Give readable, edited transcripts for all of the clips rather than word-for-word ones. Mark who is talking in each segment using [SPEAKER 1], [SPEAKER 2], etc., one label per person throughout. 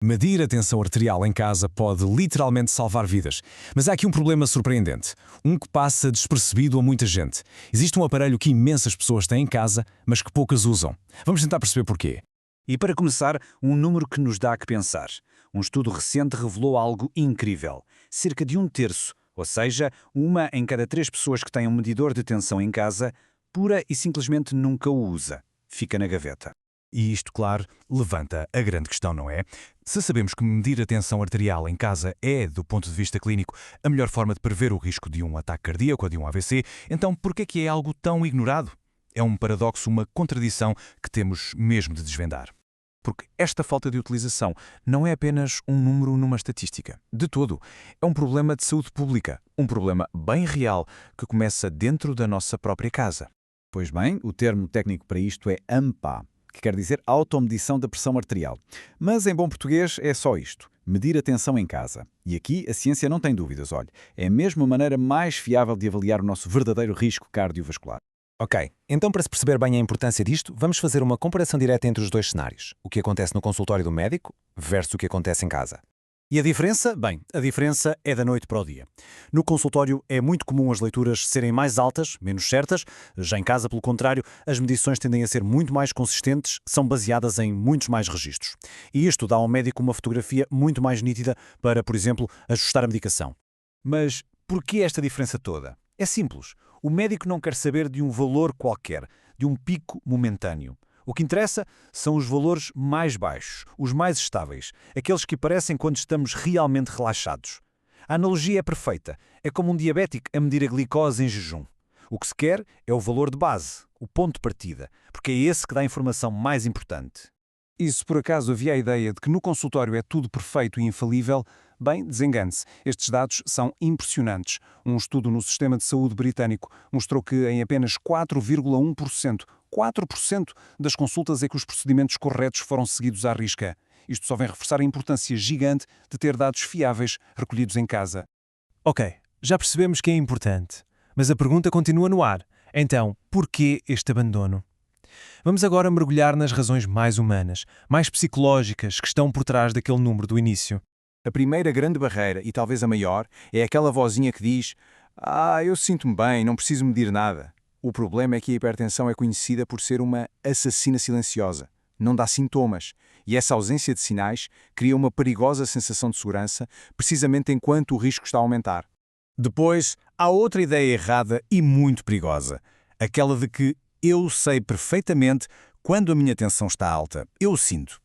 [SPEAKER 1] Medir a tensão arterial em casa pode literalmente salvar vidas. Mas há aqui um problema surpreendente. Um que passa despercebido a muita gente. Existe um aparelho que imensas pessoas têm em casa, mas que poucas usam. Vamos tentar perceber porquê.
[SPEAKER 2] E para começar, um número que nos dá a que pensar. Um estudo recente revelou algo incrível. Cerca de 1/3, ou seja, 1 em cada 3 pessoas que têm um medidor de tensão em casa, pura e simplesmente nunca o usa. Fica na gaveta.
[SPEAKER 3] E isto, claro, levanta a grande questão, não é? Se sabemos que medir a tensão arterial em casa é, do ponto de vista clínico, a melhor forma de prever o risco de um ataque cardíaco ou de um AVC, então por que é que é algo tão ignorado? É um paradoxo, uma contradição que temos mesmo de desvendar. Porque esta falta de utilização não é apenas um número numa estatística. De todo. É um problema de saúde pública. Um problema bem real que começa dentro da nossa própria casa.
[SPEAKER 2] Pois bem, o termo técnico para isto é AMPA, que quer dizer automedição da pressão arterial. Mas em bom português é só isto, medir a tensão em casa. E aqui a ciência não tem dúvidas, olha, é mesmo a maneira mais fiável de avaliar o nosso verdadeiro risco cardiovascular.
[SPEAKER 4] Ok, então para se perceber bem a importância disto, vamos fazer uma comparação direta entre os dois cenários. O que acontece no consultório do médico versus o que acontece em casa.
[SPEAKER 5] E a diferença? Bem, a diferença é da noite para o dia. No consultório é muito comum as leituras serem mais altas, menos certas. Já em casa, pelo contrário, as medições tendem a ser muito mais consistentes, são baseadas em muitos mais registros. E isto dá ao médico uma fotografia muito mais nítida para, por exemplo, ajustar a medicação. Mas porquê esta diferença toda? É simples. O médico não quer saber de um valor qualquer, de um pico momentâneo. O que interessa são os valores mais baixos, os mais estáveis, aqueles que aparecem quando estamos realmente relaxados. A analogia é perfeita. É como um diabético a medir a glicose em jejum. O que se quer é o valor de base, o ponto de partida, porque é esse que dá a informação mais importante.
[SPEAKER 6] E se por acaso havia a ideia de que no consultório é tudo perfeito e infalível, bem, desengane-se. Estes dados são impressionantes. Um estudo no Sistema de Saúde britânico mostrou que em apenas 4,1% das consultas é que os procedimentos corretos foram seguidos à risca. Isto só vem reforçar a importância gigante de ter dados fiáveis recolhidos em casa.
[SPEAKER 7] Ok, já percebemos que é importante, mas a pergunta continua no ar. Então, porquê este abandono? Vamos agora mergulhar nas razões mais humanas, mais psicológicas que estão por trás daquele número do início.
[SPEAKER 3] A primeira grande barreira, e talvez a maior, é aquela vozinha que diz: eu sinto-me bem, não preciso medir nada. O problema é que a hipertensão é conhecida por ser uma assassina silenciosa. Não dá sintomas. E essa ausência de sinais cria uma perigosa sensação de segurança, precisamente enquanto o risco está a aumentar.
[SPEAKER 2] Depois, há outra ideia errada e muito perigosa. Aquela de que eu sei perfeitamente quando a minha tensão está alta. Eu sinto.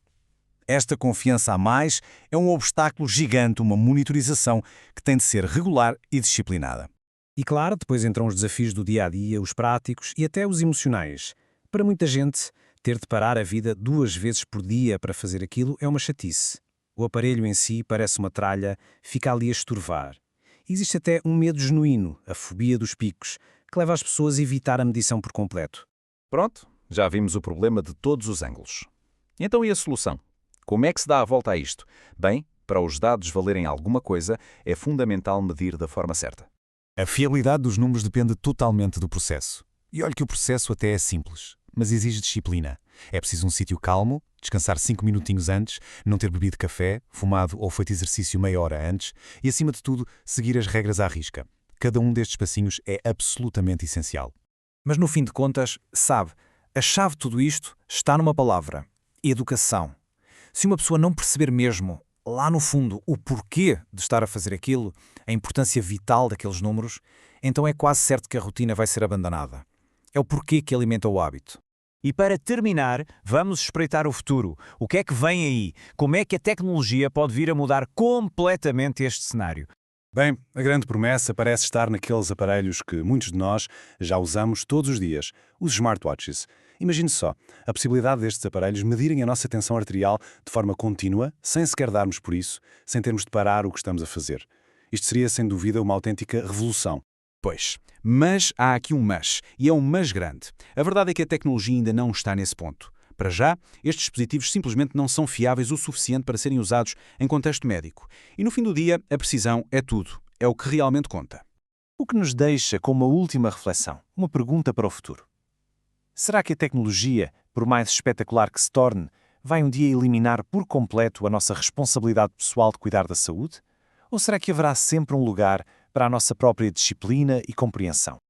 [SPEAKER 2] Esta confiança a mais é um obstáculo gigante, uma monitorização que tem de ser regular e disciplinada.
[SPEAKER 8] E claro, depois entram os desafios do dia-a-dia, os práticos e até os emocionais. Para muita gente, ter de parar a vida 2 vezes por dia para fazer aquilo é uma chatice. O aparelho em si parece uma tralha, fica ali a estorvar. Existe até um medo genuíno, a fobia dos picos, que leva as pessoas a evitar a medição por completo.
[SPEAKER 9] Pronto, já vimos o problema de todos os ângulos. Então e a solução? Como é que se dá a volta a isto? Bem, para os dados valerem alguma coisa, é fundamental medir da forma certa.
[SPEAKER 3] A fiabilidade dos números depende totalmente do processo. E olhe que o processo até é simples, mas exige disciplina. É preciso um sítio calmo, descansar 5 minutinhos antes, não ter bebido café, fumado ou feito exercício meia hora antes e, acima de tudo, seguir as regras à risca. Cada um destes passinhos é absolutamente essencial.
[SPEAKER 8] Mas no fim de contas, sabe, a chave de tudo isto está numa palavra: educação. Se uma pessoa não perceber mesmo, lá no fundo, o porquê de estar a fazer aquilo, a importância vital daqueles números, então é quase certo que a rotina vai ser abandonada. É o porquê que alimenta o hábito.
[SPEAKER 5] E para terminar, vamos espreitar o futuro. O que é que vem aí? Como é que a tecnologia pode vir a mudar completamente este cenário?
[SPEAKER 6] Bem, a grande promessa parece estar naqueles aparelhos que muitos de nós já usamos todos os dias, os smartwatches. Imagine só, a possibilidade destes aparelhos medirem a nossa tensão arterial de forma contínua, sem sequer darmos por isso, sem termos de parar o que estamos a fazer. Isto seria, sem dúvida, uma autêntica revolução.
[SPEAKER 2] Pois, mas há aqui um mas, e é um mas grande. A verdade é que a tecnologia ainda não está nesse ponto. Para já, estes dispositivos simplesmente não são fiáveis o suficiente para serem usados em contexto médico. E no fim do dia, a precisão é tudo. É o que realmente conta.
[SPEAKER 4] O que nos deixa com uma última reflexão, uma pergunta para o futuro. Será que a tecnologia, por mais espetacular que se torne,
[SPEAKER 5] vai um dia eliminar por completo a nossa responsabilidade pessoal de cuidar da saúde? Ou será que haverá sempre um lugar para a nossa própria disciplina e compreensão?